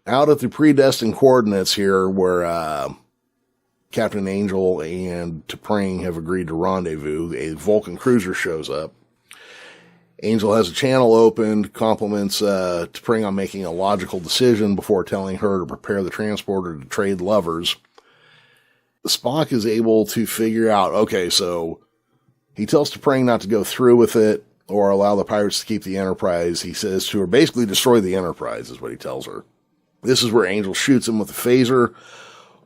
Out at the predestined coordinates here where Captain Angel and T'Pring have agreed to rendezvous, a Vulcan cruiser shows up. Angel has a channel opened, compliments T'Pring on making a logical decision before telling her to prepare the transporter to trade lovers. Spock is able to figure out, okay, so he tells T'Pring not to go through with it or allow the pirates to keep the Enterprise. He says to her, basically destroy the Enterprise is what he tells her. This is where Angel shoots him with a phaser,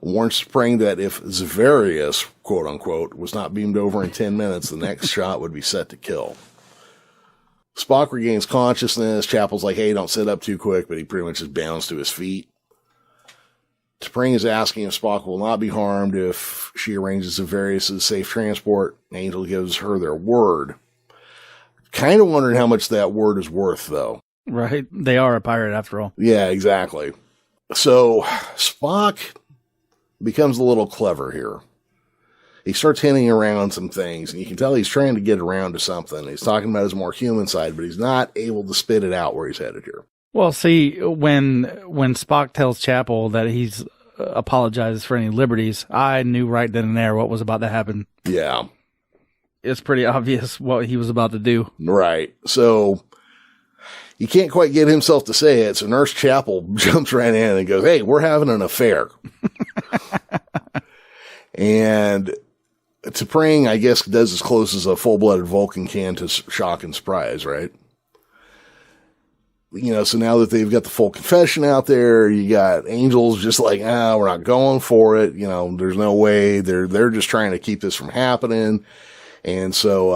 warns T'Pring that if Zavarius, quote unquote, was not beamed over in 10 minutes, the next shot would be set to kill. Spock regains consciousness. Chapel's like, hey, don't sit up too quick, but he pretty much just bounds to his feet. T'Pring is asking if Spock will not be harmed if she arranges Zavarius' safe transport. Angel gives her their word. Kind of wondering how much that word is worth, though. Right. They are a pirate after all. Yeah, exactly. So Spock becomes a little clever here. He starts hinting around some things, and you can tell he's trying to get around to something. He's talking about his more human side, but he's not able to spit it out where he's headed here. Well, see, when Spock tells Chapel that he's apologizes for any liberties, I knew right then and there what was about to happen. Yeah. It's pretty obvious what he was about to do. Right. So he can't quite get himself to say it, so Nurse Chapel jumps right in and goes, hey, we're having an affair. And T'Pring, I guess, does as close as a full-blooded Vulcan can to shock and surprise, right? You know, so now that they've got the full confession out there, you got Angel's just like, we're not going for it. You know, there's no way. They're just trying to keep this from happening. And so,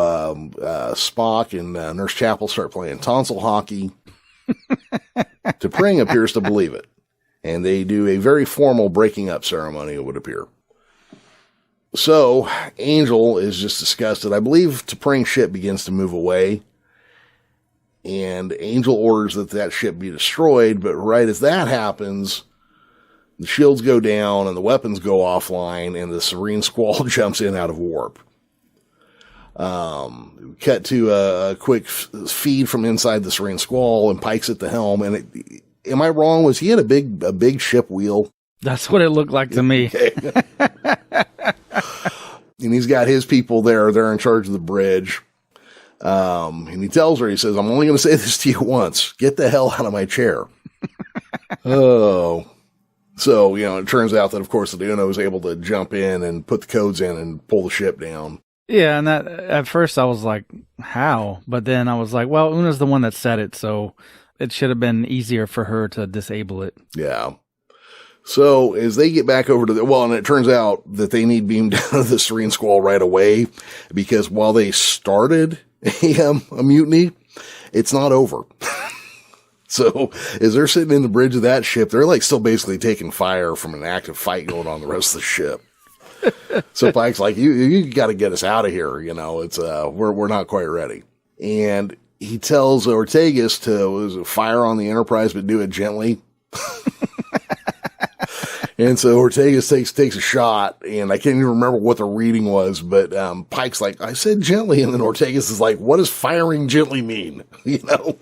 Spock and Nurse Chapel start playing tonsil hockey. T'Pring appears to believe it. And they do a very formal breaking up ceremony, it would appear. So, Angel is just disgusted. I believe T'Pring's ship begins to move away. And Angel orders that ship be destroyed, but right as that happens, the shields go down and the weapons go offline, and the Serene Squall jumps in out of warp. Cut to a quick feed from inside the Serene Squall, and Pike's at the helm. And am I wrong? Was he at a big ship wheel? That's what it looked like to me. Okay. And he's got his people there. They're in charge of the bridge. And he tells her, he says, I'm only going to say this to you once. Get the hell out of my chair. Oh. So, you know, it turns out that, of course, the Uno was able to jump in and put the codes in and pull the ship down. Yeah, and that at first I was like, how? But then I was like, well, Una's the one that said it, so it should have been easier for her to disable it. Yeah. So as they get back over to and it turns out that they need beamed down to the Serene Squall right away, because while they started a mutiny, it's not over. So as they're sitting in the bridge of that ship, they're like still basically taking fire from an active fight going on the rest of the ship. So Pike's like, you got to get us out of here. You know, it's, we're not quite ready. And he tells Ortegas to fire on the Enterprise, but do it gently. And so Ortegas takes a shot, and I can't even remember what the reading was, but Pike's like, I said gently, and then Ortegas is like, what does firing gently mean? You know?